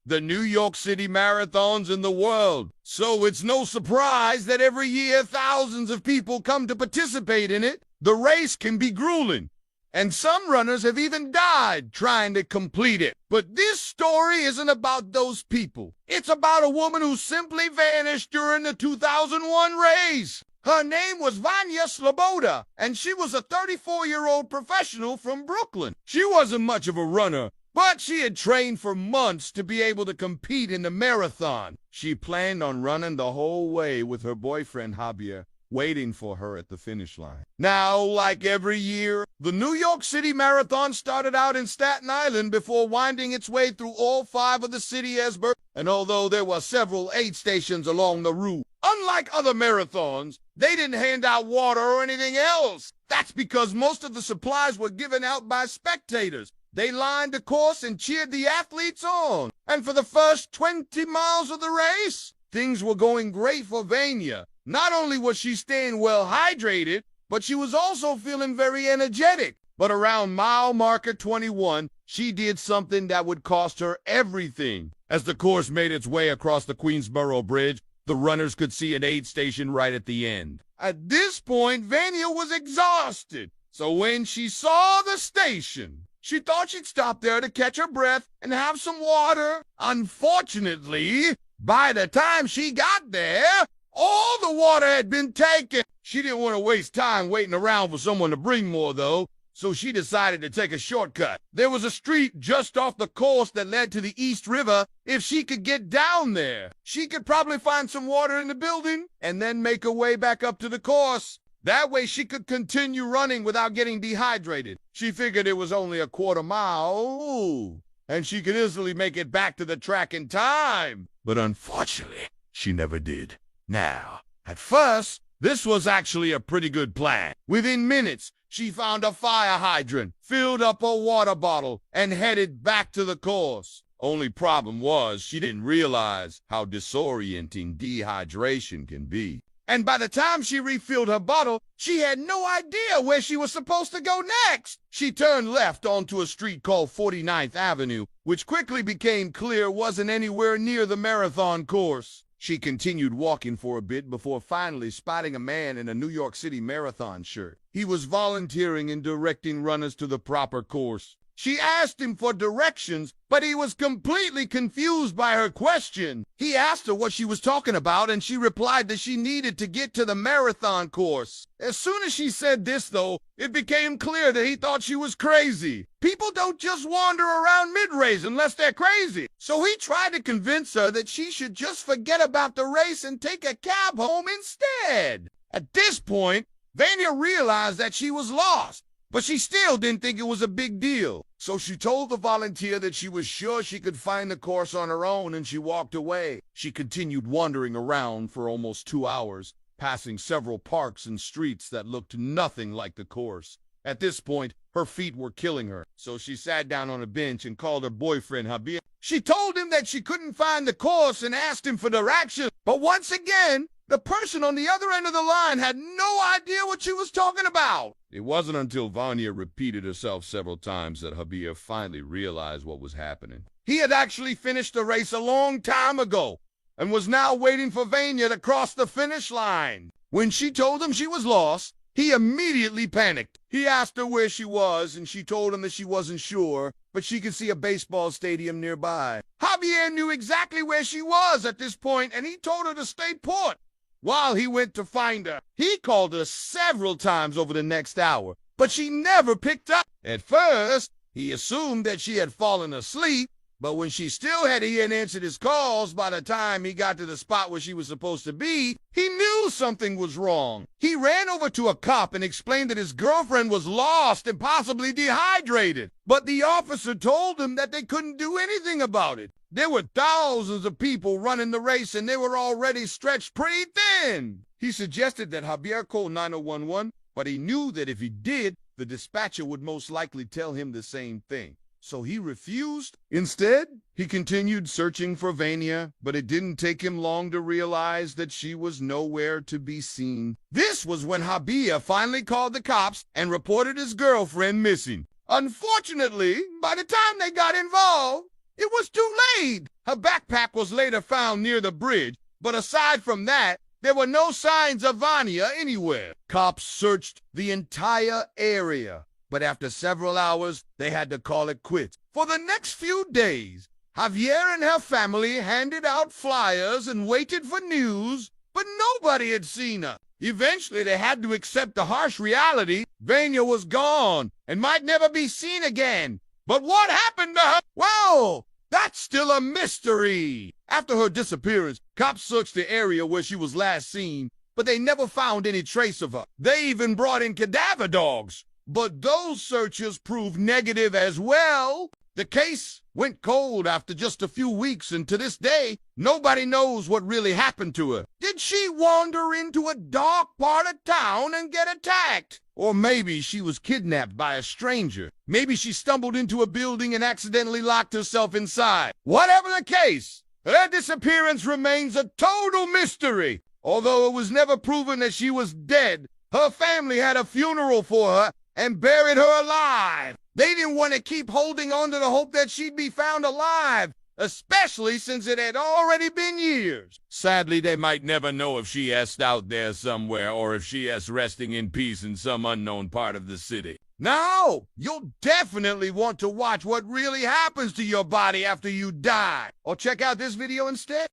the New York City marathons in the world. So it's no surprise that every year thousands of people come to participate in it. The race can be grueling, and some runners have even died trying to complete it. But this story isn't about those people. It's about a woman who simply vanished during the 2001 race. Her name was Vanya Sloboda, and she was a 34-year-old professional from Brooklyn. She wasn't much of a runner, but she had trained for months to be able to compete in the marathon. She planned on running the whole way with her boyfriend Javier, waiting for her at the finish line. Now, like every year, the New York City Marathon started out in Staten Island before winding its way through all 5 of the city suburbs. And although there were several aid stations along the route, unlike other marathons, they didn't hand out water or anything else. That's because most of the supplies were given out by spectators. They lined the course and cheered the athletes on. And for the first 20 miles of the race, things were going great for Vanya. Not only was she staying well hydrated, but she was also feeling very energetic. But around mile marker 21, she did something that would cost her everything. As the course made its way across the Queensboro Bridge, the runners could see an aid station right at the end. At this point, Vanya was exhausted. So when she saw the station, she thought she'd stop there to catch her breath and have some water. Unfortunately, by the time she got there, all the water had been taken. She didn't want to waste time waiting around for someone to bring more, though, so she decided to take a shortcut. There was a street just off the course that led to the East River. If she could get down there, she could probably find some water in the building and then make her way back up to the course. That way she could continue running without getting dehydrated. She figured it was only a quarter mile, and she could easily make it back to the track in time. But unfortunately, she never did. Now, at first, this was actually a pretty good plan. Within minutes, she found a fire hydrant, filled up a water bottle, and headed back to the course. Only problem was she didn't realize how disorienting dehydration can be. And by the time she refilled her bottle, she had no idea where she was supposed to go next. She turned left onto a street called 49th Avenue, which quickly became clear wasn't anywhere near the marathon course. She continued walking for a bit before finally spotting a man in a New York City Marathon shirt. He was volunteering and directing runners to the proper course. She asked him for directions, but he was completely confused by her question. He asked her what she was talking about, and she replied that she needed to get to the marathon course. As soon as she said this, though, it became clear that he thought she was crazy. People don't just wander around mid-race unless they're crazy. So he tried to convince her that she should just forget about the race and take a cab home instead. At this point, Vanya realized that she was lost, but she still didn't think it was a big deal. So she told the volunteer that she was sure she could find the course on her own, and she walked away. She continued wandering around for almost 2 hours, passing several parks and streets that looked nothing like the course. At this point, her feet were killing her, so she sat down on a bench and called her boyfriend Javier. She told him that she couldn't find the course and asked him for directions, but once again, the person on the other end of the line had no idea what she was talking about. It wasn't until Vanya repeated herself several times that Javier finally realized what was happening. He had actually finished the race a long time ago and was now waiting for Vanya to cross the finish line. When she told him she was lost, he immediately panicked. He asked her where she was, and she told him that she wasn't sure, but she could see a baseball stadium nearby. Javier knew exactly where she was at this point, and he told her to stay put while he went to find her. He called her several times over the next hour, but she never picked up. At first, he assumed that she had fallen asleep, but when she still had and answered his calls by the time he got to the spot where she was supposed to be, he knew something was wrong. He ran over to a cop and explained that his girlfriend was lost and possibly dehydrated, but the officer told him that they couldn't do anything about it. There were thousands of people running the race, and they were already stretched pretty thin. He suggested that Javier call 911, but he knew that if he did, the dispatcher would most likely tell him the same thing. So he refused. Instead, he continued searching for Vanya, but it didn't take him long to realize that she was nowhere to be seen. This was when Javier finally called the cops and reported his girlfriend missing. Unfortunately, by the time they got involved, It was too late. Her backpack was later found near the bridge, but aside from that, there were no signs of Vanya anywhere. Cops searched the entire area, but after several hours, they had to call it quits. For the next few days, Javier and her family handed out flyers and waited for news, but nobody had seen her. Eventually, they had to accept the harsh reality. Vanya was gone and might never be seen again. But what happened to her? Well, that's still a mystery. After her disappearance, cops searched the area where she was last seen, but they never found any trace of her. They even brought in cadaver dogs, but those searches proved negative as well. The case went cold after just a few weeks, and to this day, nobody knows what really happened to her. Did she wander into a dark part of town and get attacked? Or maybe she was kidnapped by a stranger. Maybe she stumbled into a building and accidentally locked herself inside. Whatever the case, her disappearance remains a total mystery. Although it was never proven that she was dead, her family had a funeral for her and buried her alive. They didn't want to keep holding on to the hope that she'd be found alive, especially since it had already been years. Sadly, they might never know if she is out there somewhere or if she is resting in peace in some unknown part of the city. Now, you'll definitely want to watch what really happens to your body after you die. Or check out this video instead.